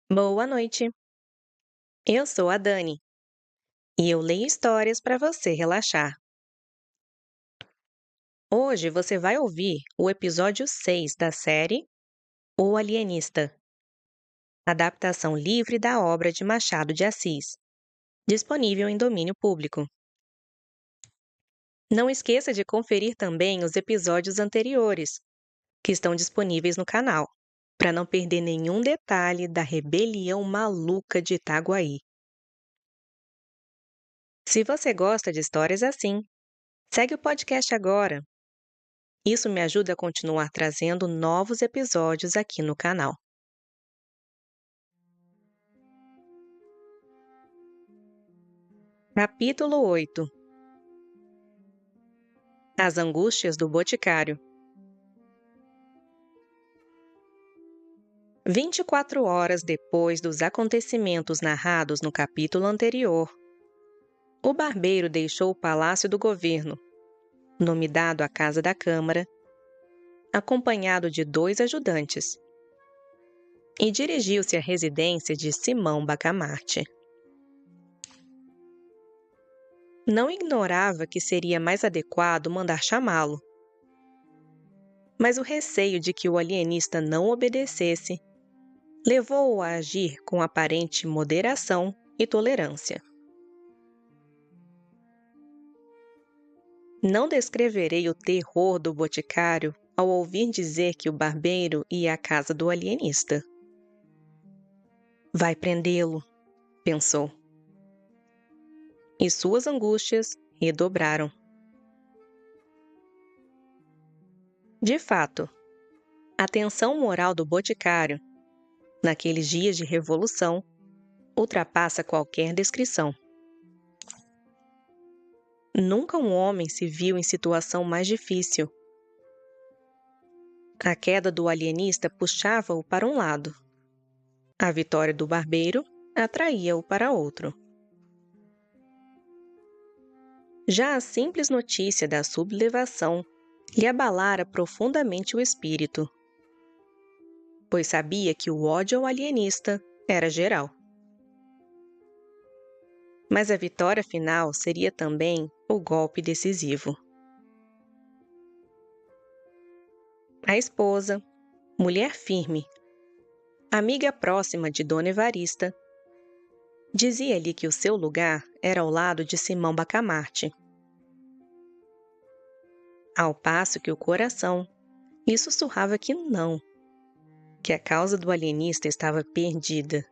Boa noite. Eu sou a Dani e eu leio histórias para você relaxar. Hoje você vai ouvir o episódio 6 da série O Alienista, adaptação livre da obra de Machado de Assis, disponível em domínio público. Não esqueça de conferir também os episódios anteriores, que estão disponíveis no canal, para não perder nenhum detalhe da rebelião maluca de Itaguaí. Se você gosta de histórias assim, segue o podcast agora. Isso me ajuda a continuar trazendo novos episódios aqui no canal. Capítulo 8. As angústias do Boticário. 24 horas depois dos acontecimentos narrados no capítulo anterior, o barbeiro deixou o Palácio do Governo, nome dado à Casa da Câmara, acompanhado de 2 ajudantes, e dirigiu-se à residência de Simão Bacamarte. Não ignorava que seria mais adequado mandar chamá-lo, mas o receio de que o alienista não obedecesse levou-o a agir com aparente moderação e tolerância. Não descreverei o terror do boticário ao ouvir dizer que o barbeiro ia à casa do alienista. Vai prendê-lo, pensou. E suas angústias redobraram. De fato, a tensão moral do boticário, naqueles dias de revolução, ultrapassa qualquer descrição. Nunca um homem se viu em situação mais difícil. A queda do alienista puxava-o para um lado. A vitória do barbeiro atraía-o para outro. Já a simples notícia da sublevação lhe abalara profundamente o espírito, pois sabia que o ódio ao alienista era geral. Mas a vitória final seria também o golpe decisivo. A esposa, mulher firme, amiga próxima de Dona Evarista, dizia-lhe que o seu lugar era ao lado de Simão Bacamarte, ao passo que o coração lhe sussurrava que não, que a causa do alienista estava perdida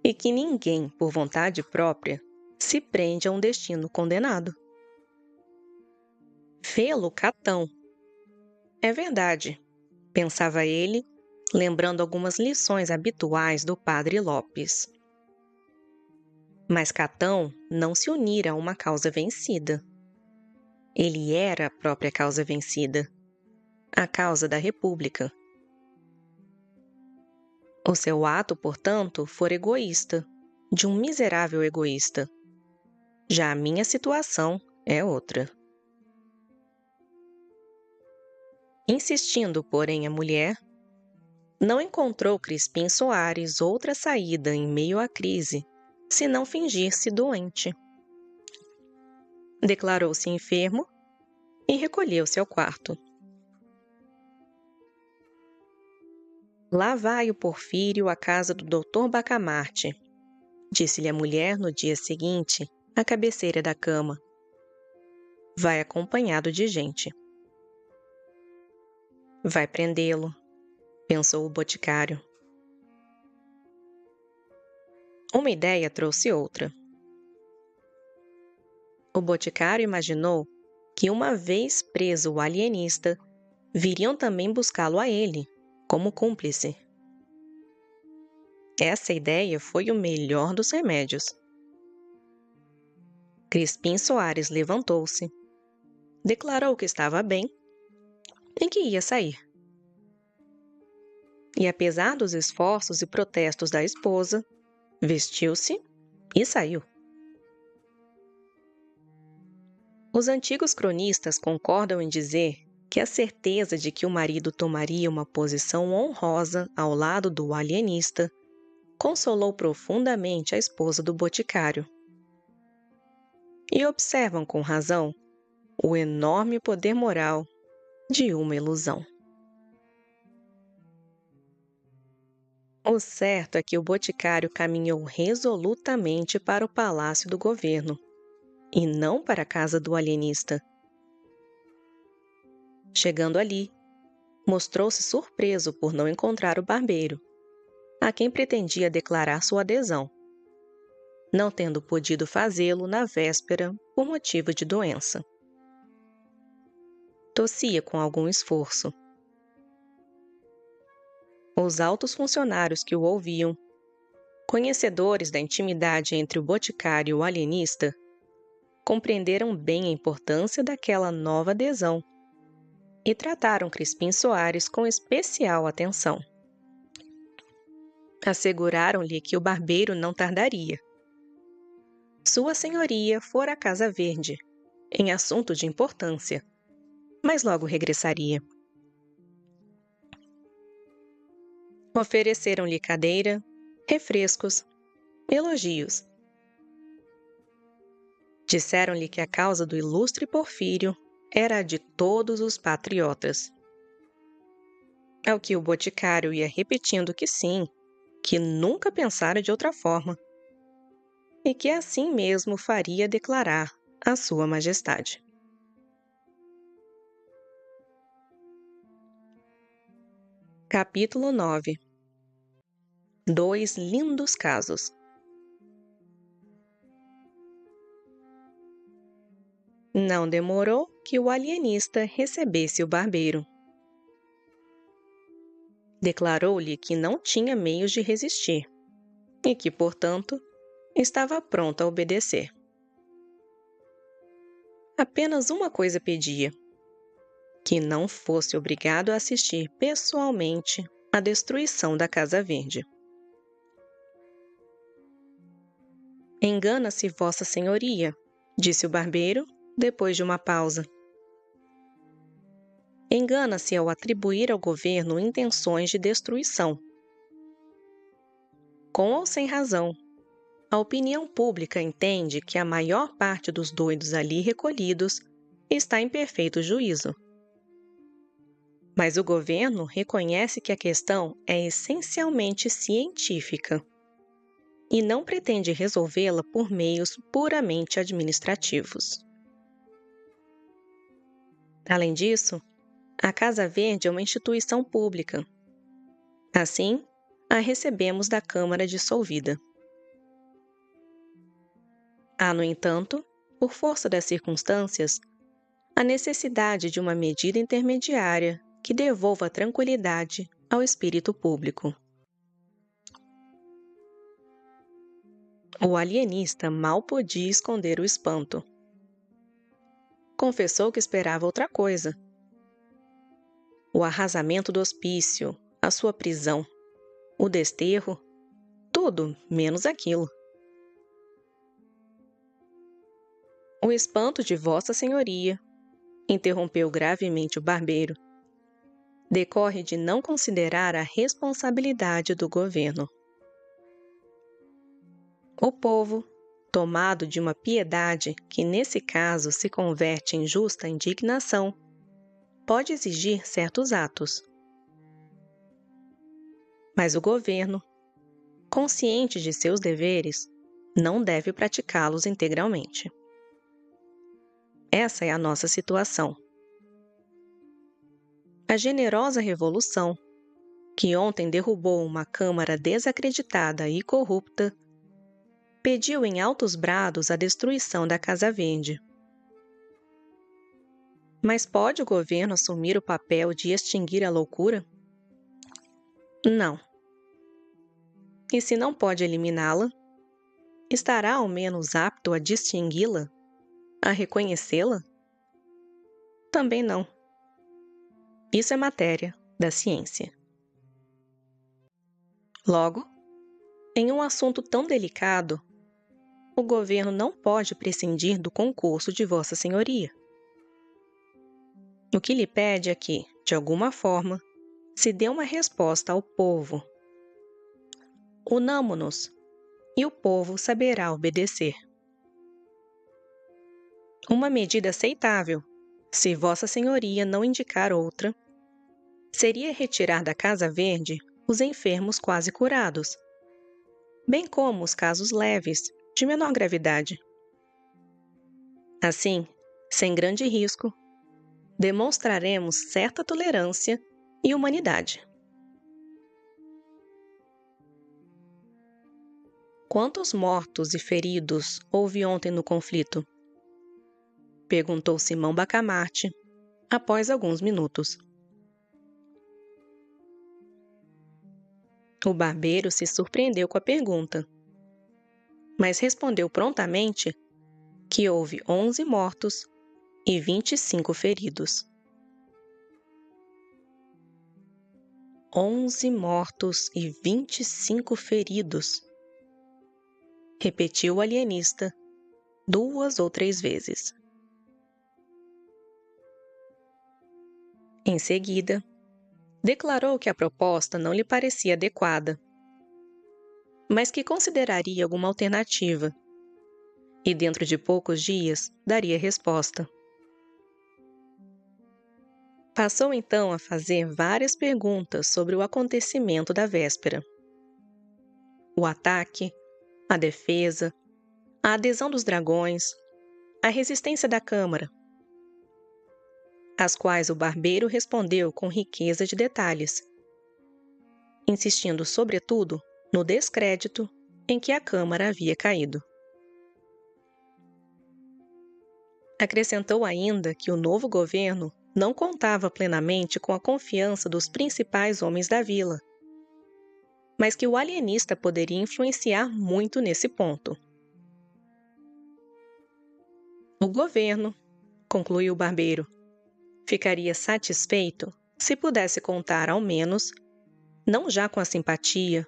e que ninguém, por vontade própria, se prende a um destino condenado. Fê-lo catão. É verdade, pensava ele, lembrando algumas lições habituais do padre Lopes. Mas Catão não se unira a uma causa vencida. Ele era a própria causa vencida, a causa da República. O seu ato, portanto, for egoísta, de um miserável egoísta. Já a minha situação é outra. Insistindo, porém, a mulher, não encontrou Crispim Soares outra saída em meio à crise, senão fingir-se doente. Declarou-se enfermo e recolheu-se ao quarto. Lá vai o Porfírio à casa do Dr. Bacamarte, disse-lhe a mulher no dia seguinte, à cabeceira da cama. Vai acompanhado de gente. Vai prendê-lo, pensou o boticário. Uma ideia trouxe outra. O boticário imaginou que, uma vez preso o alienista, viriam também buscá-lo a ele, como cúmplice. Essa ideia foi o melhor dos remédios. Crispim Soares levantou-se, declarou que estava bem e que ia sair. E apesar dos esforços e protestos da esposa, vestiu-se e saiu. Os antigos cronistas concordam em dizer que a certeza de que o marido tomaria uma posição honrosa ao lado do alienista consolou profundamente a esposa do boticário. E observam com razão o enorme poder moral de uma ilusão. O certo é que o boticário caminhou resolutamente para o palácio do governo, e não para a casa do alienista. Chegando ali, mostrou-se surpreso por não encontrar o barbeiro, a quem pretendia declarar sua adesão, não tendo podido fazê-lo na véspera por motivo de doença. Tossia com algum esforço. Os altos funcionários que o ouviam, conhecedores da intimidade entre o boticário e o alienista, compreenderam bem a importância daquela nova adesão e trataram Crispim Soares com especial atenção. Asseguraram-lhe que o barbeiro não tardaria. Sua senhoria fora à Casa Verde, em assunto de importância, mas logo regressaria. Ofereceram-lhe cadeira, refrescos, elogios. Disseram-lhe que a causa do ilustre Porfírio era a de todos os patriotas. Ao que o boticário ia repetindo que sim, que nunca pensara de outra forma, e que assim mesmo faria declarar a sua majestade. Capítulo 9. 2 lindos casos. Não demorou que o alienista recebesse o barbeiro. Declarou-lhe que não tinha meios de resistir e que, portanto, estava pronto a obedecer. Apenas uma coisa pedia: que não fosse obrigado a assistir pessoalmente à destruição da Casa Verde. Engana-se Vossa Senhoria, disse o barbeiro, depois de uma pausa. Engana-se ao atribuir ao governo intenções de destruição. Com ou sem razão, a opinião pública entende que a maior parte dos doidos ali recolhidos está em perfeito juízo. Mas o governo reconhece que a questão é essencialmente científica e não pretende resolvê-la por meios puramente administrativos. Além disso, a Casa Verde é uma instituição pública. Assim, a recebemos da Câmara dissolvida. Há, no entanto, por força das circunstâncias, a necessidade de uma medida intermediária que devolva tranquilidade ao espírito público. O alienista mal podia esconder o espanto. Confessou que esperava outra coisa. O arrasamento do hospício, a sua prisão, o desterro, tudo menos aquilo. O espanto de Vossa Senhoria, interrompeu gravemente o barbeiro, decorre de não considerar a responsabilidade do governo. O povo, tomado de uma piedade que nesse caso se converte em justa indignação, pode exigir certos atos. Mas o governo, consciente de seus deveres, não deve praticá-los integralmente. Essa é a nossa situação. A generosa revolução, que ontem derrubou uma Câmara desacreditada e corrupta, pediu em altos brados a destruição da Casa Verde. Mas pode o governo assumir o papel de extinguir a loucura? Não. E se não pode eliminá-la, estará ao menos apto a distingui-la? A reconhecê-la? Também não. Isso é matéria da ciência. Logo, em um assunto tão delicado, o governo não pode prescindir do concurso de Vossa Senhoria. O que lhe pede é que, de alguma forma, se dê uma resposta ao povo. Unamo-nos, e o povo saberá obedecer. Uma medida aceitável, se Vossa Senhoria não indicar outra, seria retirar da Casa Verde os enfermos quase curados, bem como os casos leves, de menor gravidade. Assim, sem grande risco, demonstraremos certa tolerância e humanidade. Quantos mortos e feridos houve ontem no conflito? Perguntou Simão Bacamarte, após alguns minutos. O barbeiro se surpreendeu com a pergunta, mas respondeu prontamente que houve 11 mortos e 25 feridos. 11 mortos e 25 feridos, repetiu o alienista 2 ou 3 vezes. Em seguida, declarou que a proposta não lhe parecia adequada, mas que consideraria alguma alternativa e dentro de poucos dias daria resposta. Passou então a fazer várias perguntas sobre o acontecimento da véspera. O ataque, a defesa, a adesão dos dragões, a resistência da Câmara, às quais o barbeiro respondeu com riqueza de detalhes, insistindo sobretudo no descrédito em que a Câmara havia caído. Acrescentou ainda que o novo governo não contava plenamente com a confiança dos principais homens da vila, mas que o alienista poderia influenciar muito nesse ponto. O governo, concluiu o barbeiro, ficaria satisfeito se pudesse contar ao menos, não já com a simpatia,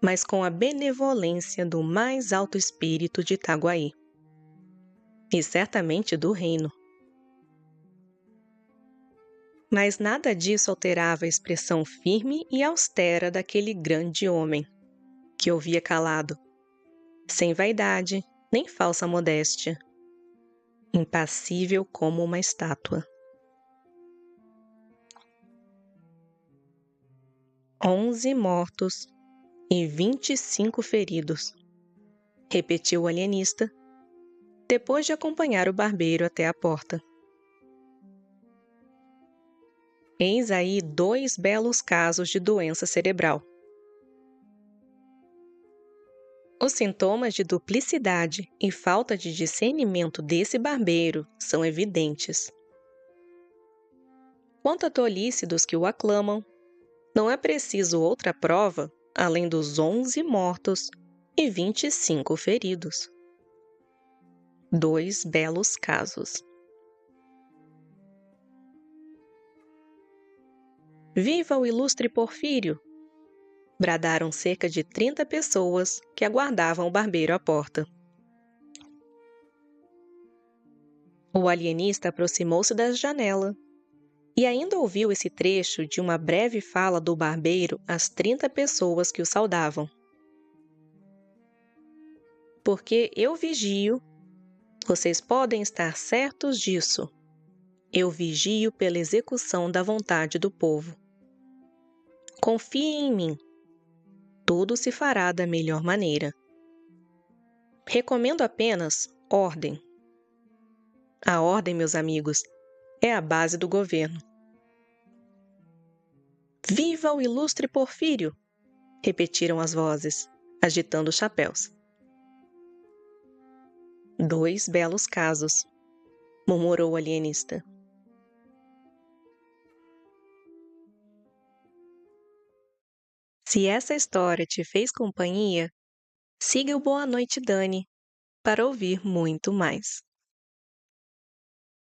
mas com a benevolência do mais alto espírito de Itaguaí. E certamente do reino. Mas nada disso alterava a expressão firme e austera daquele grande homem, que ouvia calado, sem vaidade nem falsa modéstia, impassível como uma estátua. 11 mortos e 25 feridos, repetiu o alienista, depois de acompanhar o barbeiro até a porta. Eis aí 2 belos casos de doença cerebral. Os sintomas de duplicidade e falta de discernimento desse barbeiro são evidentes. Quanto à tolice dos que o aclamam, não é preciso outra prova além dos 11 mortos e 25 feridos. 2 belos casos. Viva o ilustre Porfírio! Bradaram cerca de 30 pessoas que aguardavam o barbeiro à porta. O alienista aproximou-se da janela e ainda ouviu esse trecho de uma breve fala do barbeiro às 30 pessoas que o saudavam. Porque eu vigio, vocês podem estar certos disso. Eu vigio pela execução da vontade do povo. Confiem em mim. Tudo se fará da melhor maneira. Recomendo apenas ordem. A ordem, meus amigos, é a base do governo. Viva o ilustre Porfírio! Repetiram as vozes, agitando os chapéus. 2 belos casos, murmurou o alienista. Se essa história te fez companhia, siga o Boa Noite, Dani, para ouvir muito mais.